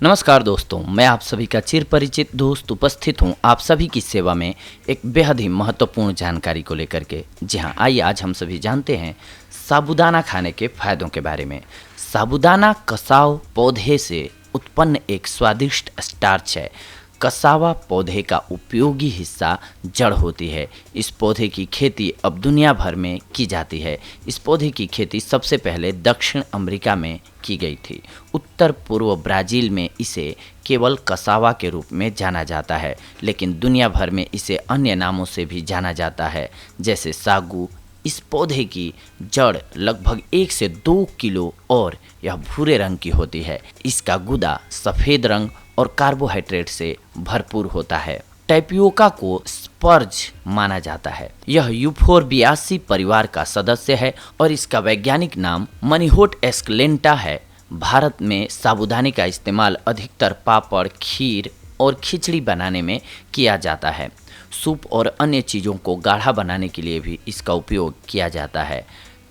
नमस्कार दोस्तों, मैं आप सभी का चिर परिचित दोस्त उपस्थित हूं आप सभी की सेवा में एक बेहद ही महत्वपूर्ण जानकारी को लेकर के। जी हां, आइए आज हम सभी जानते हैं साबूदाना खाने के फायदों के बारे में। साबूदाना कसाव पौधे से उत्पन्न एक स्वादिष्ट स्टार्च है। कसावा पौधे का उपयोगी हिस्सा जड़ होती है। इस पौधे की खेती अब दुनिया भर में की जाती है। इस पौधे की खेती सबसे पहले दक्षिण अमेरिका में की गई थी। उत्तर पूर्व ब्राज़ील में इसे केवल कसावा के रूप में जाना जाता है, लेकिन दुनिया भर में इसे अन्य नामों से भी जाना जाता है, जैसे सागू। इस पौधे की जड़ लगभग 1 से 2 किलो और यह भूरे रंग की होती है। इसका गुदा सफ़ेद रंग और कार्बोहाइड्रेट से भरपूर होता है। टैपियोका को स्पर्ज माना जाता है। यह यूफोरबियासी परिवार का सदस्य है और इसका वैज्ञानिक नाम मनीहोट एस्कलेंटा है। भारत में साबूदाने का इस्तेमाल अधिकतर पापड़, खीर और खिचड़ी बनाने में किया जाता है। सूप और अन्य चीज़ों को गाढ़ा बनाने के लिए भी इसका उपयोग किया जाता है।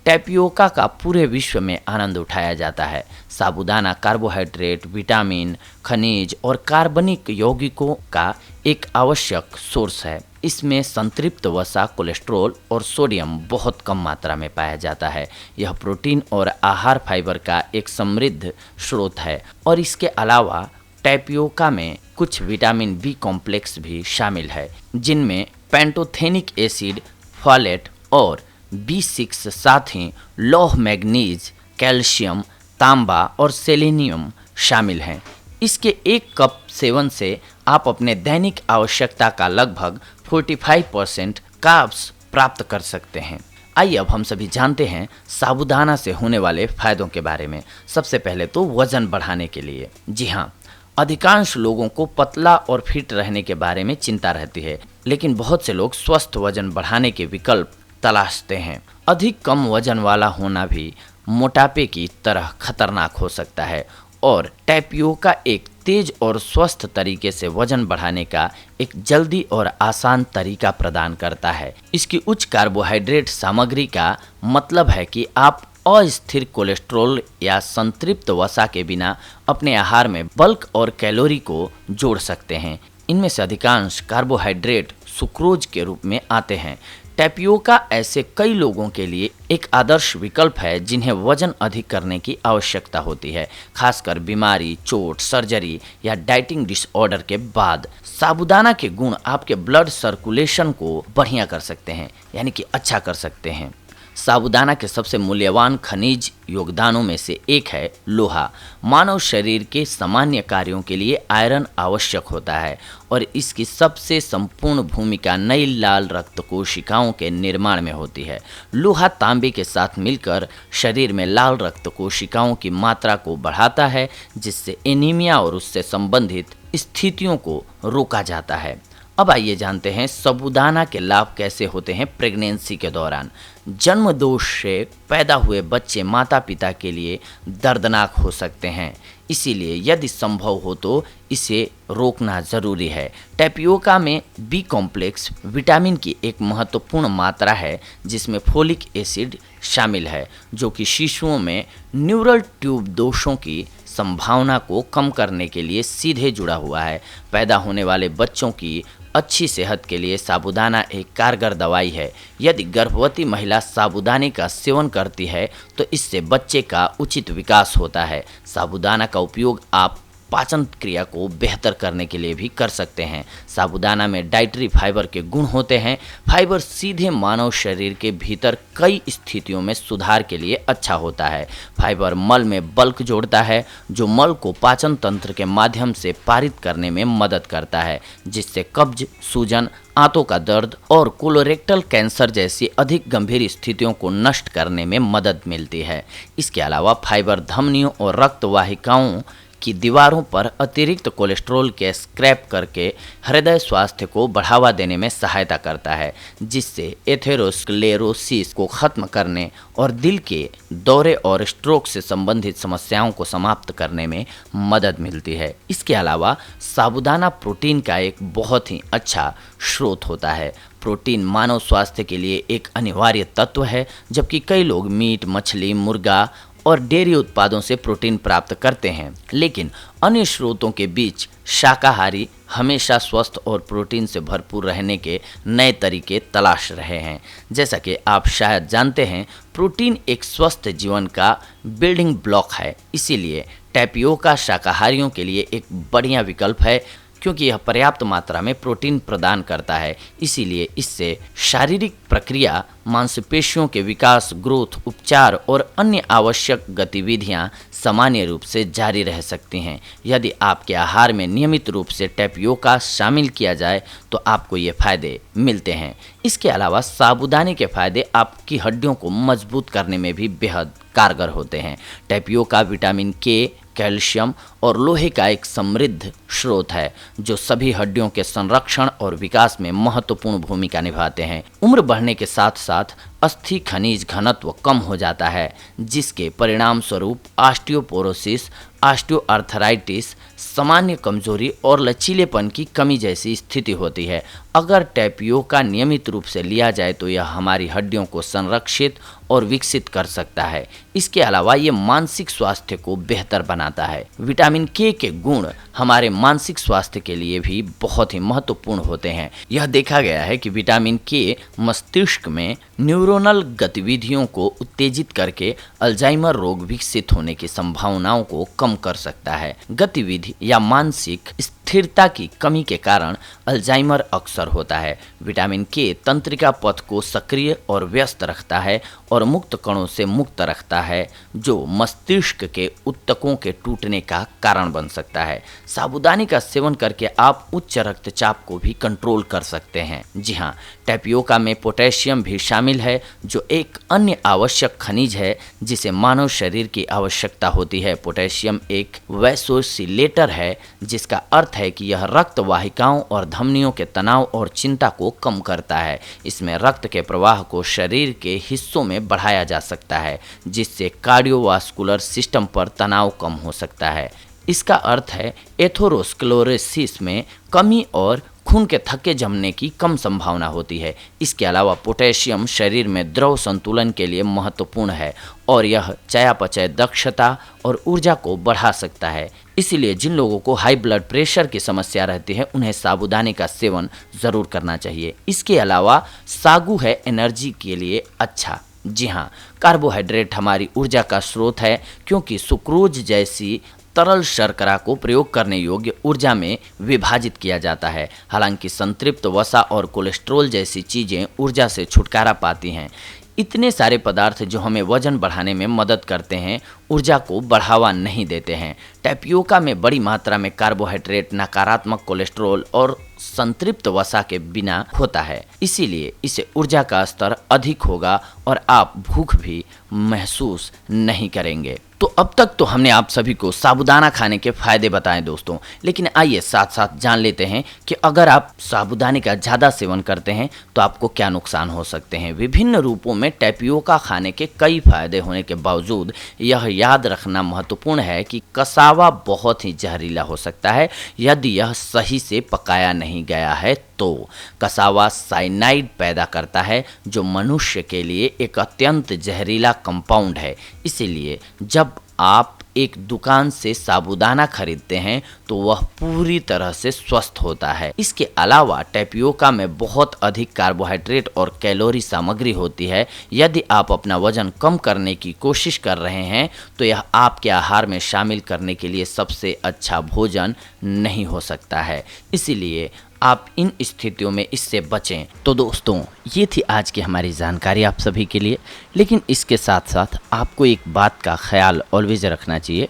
टैपियोका का पूरे विश्व में आनंद उठाया जाता है। साबूदाना कार्बोहाइड्रेट, विटामिन, खनिज और कार्बनिक यौगिकों का एक आवश्यक सोर्स है। इसमें संतृप्त वसा, कोलेस्ट्रॉल और सोडियम बहुत कम मात्रा में पाया जाता है। यह प्रोटीन और आहार फाइबर का एक समृद्ध स्रोत है और इसके अलावा टैपियोका में कुछ विटामिन बी कॉम्प्लेक्स भी शामिल है, जिनमें पैंटोथेनिक एसिड, फॉलेट और B6, साथ ही लौह, मैग्नीज, कैल्शियम, तांबा और सेलेनियम शामिल हैं। इसके 1 कप सेवन से आप अपने दैनिक आवश्यकता का लगभग 45% कार्ब्स प्राप्त कर सकते हैं। आइए अब हम सभी जानते हैं साबूदाना से होने वाले फायदों के बारे में। सबसे पहले तो वजन बढ़ाने के लिए। जी हाँ, अधिकांश लोगों को पतला और फिट रहने के बारे में चिंता रहती है, लेकिन बहुत से लोग स्वस्थ वजन बढ़ाने के विकल्प तलाशते हैं। अधिक कम वजन वाला होना भी मोटापे की तरह खतरनाक हो सकता है और टैपियोका एक तेज और स्वस्थ तरीके से वजन बढ़ाने का एक जल्दी और आसान तरीका प्रदान करता है। इसकी उच्च कार्बोहाइड्रेट सामग्री का मतलब है कि आप अस्थिर कोलेस्ट्रॉल या संतृप्त वसा के बिना अपने आहार में बल्क और कैलोरी को जोड़ सकते हैं। इनमें से अधिकांश कार्बोहाइड्रेट सुक्रोज के रूप में आते हैं। टैपियोका ऐसे कई लोगों के लिए एक आदर्श विकल्प है जिन्हें वजन अधिक करने की आवश्यकता होती है, खासकर बीमारी, चोट, सर्जरी या डाइटिंग डिसऑर्डर के बाद। साबूदाना के गुण आपके ब्लड सर्कुलेशन को बढ़िया कर सकते हैं, यानी कि अच्छा कर सकते हैं। साबूदाना के सबसे मूल्यवान खनिज योगदानों में से एक है लोहा। मानव शरीर के सामान्य कार्यों के लिए आयरन आवश्यक होता है और इसकी सबसे संपूर्ण भूमिका नई लाल रक्त कोशिकाओं के निर्माण में होती है। लोहा तांबे के साथ मिलकर शरीर में लाल रक्त कोशिकाओं की मात्रा को बढ़ाता है, जिससे एनीमिया और उससे संबंधित स्थितियों को रोका जाता है। अब आइए जानते हैं साबूदाना के लाभ कैसे होते हैं प्रेगनेंसी के दौरान। जन्म दोष से पैदा हुए बच्चे माता पिता के लिए दर्दनाक हो सकते हैं, इसीलिए यदि संभव हो तो इसे रोकना ज़रूरी है। टैपियोका में बी कॉम्प्लेक्स विटामिन की एक महत्वपूर्ण मात्रा है, जिसमें फोलिक एसिड शामिल है, जो कि शिशुओं में न्यूरल ट्यूब दोषों की संभावना को कम करने के लिए सीधे जुड़ा हुआ है। पैदा होने वाले बच्चों की अच्छी सेहत के लिए साबूदाना एक कारगर दवाई है। यदि गर्भवती महिला साबूदाने का सेवन करती है तो इससे बच्चे का उचित विकास होता है। साबूदाना का उपयोग आप पाचन क्रिया को बेहतर करने के लिए भी कर सकते हैं। साबूदाना में डाइटरी फाइबर के गुण होते हैं। फाइबर सीधे मानव शरीर के भीतर कई स्थितियों में सुधार के लिए अच्छा होता है। फाइबर मल में बल्क जोड़ता है, जो मल को पाचन तंत्र के माध्यम से पारित करने में मदद करता है, जिससे कब्ज, सूजन, आंतों का दर्द और कोलोरेक्टल कैंसर जैसी अधिक गंभीर स्थितियों को नष्ट करने में मदद मिलती है। इसके अलावा फाइबर धमनियों और रक्त वाहिकाओं की दीवारों पर अतिरिक्त कोलेस्ट्रॉल के स्क्रैप करके हृदय स्वास्थ्य को बढ़ावा देने में सहायता करता है, जिससे एथेरोस्क्लेरोसिस को खत्म करने और दिल के दौरे और स्ट्रोक से संबंधित समस्याओं को समाप्त करने में मदद मिलती है। इसके अलावा साबूदाना प्रोटीन का एक बहुत ही अच्छा स्रोत होता है। प्रोटीन मानव स्वास्थ्य के लिए एक अनिवार्य तत्व है, जबकि कई लोग मीट, मछली, मुर्गा और डेयरी उत्पादों से प्रोटीन प्राप्त करते हैं, लेकिन अन्य स्रोतों के बीच शाकाहारी हमेशा स्वस्थ और प्रोटीन से भरपूर रहने के नए तरीके तलाश रहे हैं। जैसा कि आप शायद जानते हैं, प्रोटीन एक स्वस्थ जीवन का बिल्डिंग ब्लॉक है, इसीलिए टैपियोका शाकाहारियों के लिए एक बढ़िया विकल्प है, क्योंकि यह पर्याप्त मात्रा में प्रोटीन प्रदान करता है। इसीलिए इससे शारीरिक प्रक्रिया, मांसपेशियों के विकास, ग्रोथ, उपचार और अन्य आवश्यक गतिविधियां सामान्य रूप से जारी रह सकती हैं। यदि आपके आहार में नियमित रूप से टैपियोका शामिल किया जाए तो आपको ये फायदे मिलते हैं। इसके अलावा साबूदाने के फायदे आपकी हड्डियों को मजबूत करने में भी बेहद कारगर होते हैं। टैपियोका विटामिन के, कैल्शियम और लोहे का एक समृद्ध स्रोत है, जो सभी हड्डियों के संरक्षण और विकास में महत्वपूर्ण भूमिका निभाते हैं। उम्र बढ़ने के साथ साथ अस्थि खनिज घनत्व कम हो जाता है, जिसके परिणाम स्वरूप ऑस्टियोपोरोसिस, ऑस्टियोआर्थराइटिस, सामान्य कमजोरी और लचीलेपन की कमी जैसी स्थिति होती है। अगर टैपियोका नियमित रूप से लिया जाए तो यह हमारी हड्डियों को संरक्षित और विकसित कर सकता है। इसके अलावा ये मानसिक स्वास्थ्य को बेहतर बनाता है। विटामिन के गुण हमारे मानसिक स्वास्थ्य के लिए भी बहुत ही महत्वपूर्ण होते हैं। यह देखा गया है कि विटामिन के मस्तिष्क में न्यूरोनल गतिविधियों को उत्तेजित करके अल्जाइमर रोग विकसित होने की संभावनाओं को कम कर सकता है। गतिविधि या मानसिक स्थिरता की कमी के कारण अल्जाइमर अक्सर होता है। विटामिन के तंत्रिका पथ को सक्रिय और व्यस्त रखता है और मुक्त कणों से मुक्त रखता है, जो मस्तिष्क के ऊतकों के टूटने का कारण बन सकता है। साबूदाने का सेवन करके आप उच्च रक्तचाप को भी कंट्रोल कर सकते हैं। जी हाँ, टैपियोका में पोटेशियम भी शामिल है, जो एक अन्य आवश्यक खनिज है जिसे मानव शरीर की आवश्यकता होती है। पोटेशियम एक वैसोसिलेटर है, जिसका अर्थ है कि यह रक्त वाहिकाओं और धमनियों के तनाव और चिंता को कम करता है। इसमें रक्त के प्रवाह को शरीर के हिस्सों में बढ़ाया जा सकता है, जिससे कार्डियोवास्कुलर सिस्टम पर तनाव कम हो सकता है। इसका अर्थ है एथेरोस्क्लेरोसिस में कमी और खून के थक्के जमने की कम संभावना होती है। इसके अलावा पोटेशियम शरीर में द्रव संतुलन के लिए महत्वपूर्ण है और यह चयापचय दक्षता और ऊर्जा को बढ़ा सकता है। इसीलिए जिन लोगों को हाई ब्लड प्रेशर की समस्या रहती है, उन्हें साबूदाने का सेवन ज़रूर करना चाहिए। इसके अलावा सागू है एनर्जी के लिए अच्छा। जी हाँ, कार्बोहाइड्रेट हमारी ऊर्जा का स्रोत है, क्योंकि सुक्रोज जैसी तरल शर्करा को प्रयोग करने योग्य ऊर्जा में विभाजित किया जाता है। हालांकि संतृप्त वसा और कोलेस्ट्रॉल जैसी चीज़ें ऊर्जा से छुटकारा पाती हैं। इतने सारे पदार्थ जो हमें वजन बढ़ाने में मदद करते हैं, ऊर्जा को बढ़ावा नहीं देते हैं। टैपियोका में बड़ी मात्रा में कार्बोहाइड्रेट, नकारात्मक कोलेस्ट्रॉल और संतृप्त वसा के बिना होता है, इसीलिए इसे ऊर्जा का स्तर अधिक होगा और आप भूख भी महसूस नहीं करेंगे। तो अब तक तो हमने आप सभी को साबूदाना खाने के फायदे बताए दोस्तों, लेकिन आइए साथ साथ जान लेते हैं कि अगर आप साबूदाने का ज़्यादा सेवन करते हैं तो आपको क्या नुकसान हो सकते हैं। विभिन्न रूपों में टैपियोका खाने के कई फायदे होने के बावजूद यह याद रखना महत्वपूर्ण है कि कसावा बहुत ही जहरीला हो सकता है यदि यह सही से पकाया नहीं गया है। तो कसावा साइनाइड पैदा करता है, जो मनुष्य के लिए एक अत्यंत जहरीला कंपाउंड है। इसीलिए जब आप एक दुकान से साबूदाना खरीदते हैं तो वह पूरी तरह से स्वस्थ होता है। इसके अलावा टैपियोका में बहुत अधिक कार्बोहाइड्रेट और कैलोरी सामग्री होती है। यदि आप अपना वजन कम करने की कोशिश कर रहे हैं तो यह आपके आहार में शामिल करने के लिए सबसे अच्छा भोजन नहीं हो सकता है। इसीलिए आप इन स्थितियों में इससे बचें। तो दोस्तों, ये थी आज की हमारी जानकारी आप सभी के लिए, लेकिन इसके साथ साथ आपको एक बात का ख्याल ऑलवेज रखना चाहिए,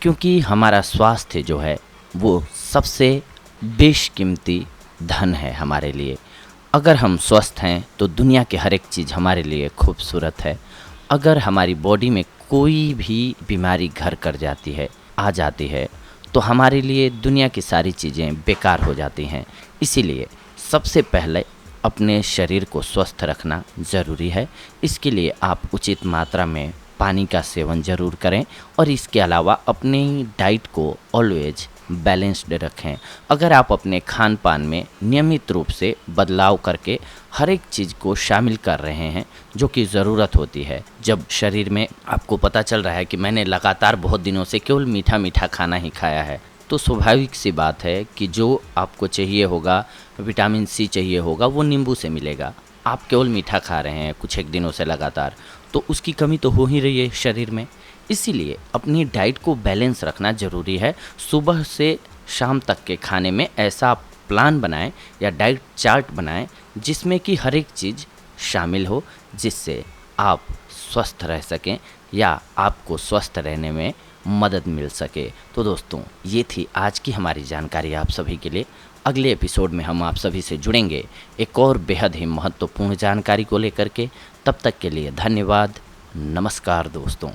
क्योंकि हमारा स्वास्थ्य जो है वो सबसे बेशकीमती धन है हमारे लिए। अगर हम स्वस्थ हैं तो दुनिया की हर एक चीज़ हमारे लिए खूबसूरत है। अगर हमारी बॉडी में कोई भी बीमारी घर कर जाती है, आ जाती है, तो हमारे लिए दुनिया की सारी चीज़ें बेकार हो जाती हैं। इसीलिए सबसे पहले अपने शरीर को स्वस्थ रखना ज़रूरी है। इसके लिए आप उचित मात्रा में पानी का सेवन ज़रूर करें और इसके अलावा अपनी डाइट को ऑलवेज बैलेंस्ड रखें। अगर आप अपने खान पान में नियमित रूप से बदलाव करके हर एक चीज़ को शामिल कर रहे हैं जो कि ज़रूरत होती है। जब शरीर में आपको पता चल रहा है कि मैंने लगातार बहुत दिनों से केवल मीठा मीठा खाना ही खाया है, तो स्वाभाविक सी बात है कि जो आपको चाहिए होगा, विटामिन सी चाहिए होगा, वो नींबू से मिलेगा। आप केवल मीठा खा रहे हैं कुछ एक दिनों से लगातार, तो उसकी कमी तो हो ही रही है शरीर में। इसीलिए अपनी डाइट को बैलेंस रखना ज़रूरी है। सुबह से शाम तक के खाने में ऐसा प्लान बनाएं या डाइट चार्ट बनाएं जिसमें कि हर एक चीज़ शामिल हो, जिससे आप स्वस्थ रह सकें या आपको स्वस्थ रहने में मदद मिल सके। तो दोस्तों, ये थी आज की हमारी जानकारी आप सभी के लिए। अगले एपिसोड में हम आप सभी से जुड़ेंगे एक और बेहद ही महत्वपूर्ण जानकारी को लेकर के। तब तक के लिए धन्यवाद। नमस्कार दोस्तों।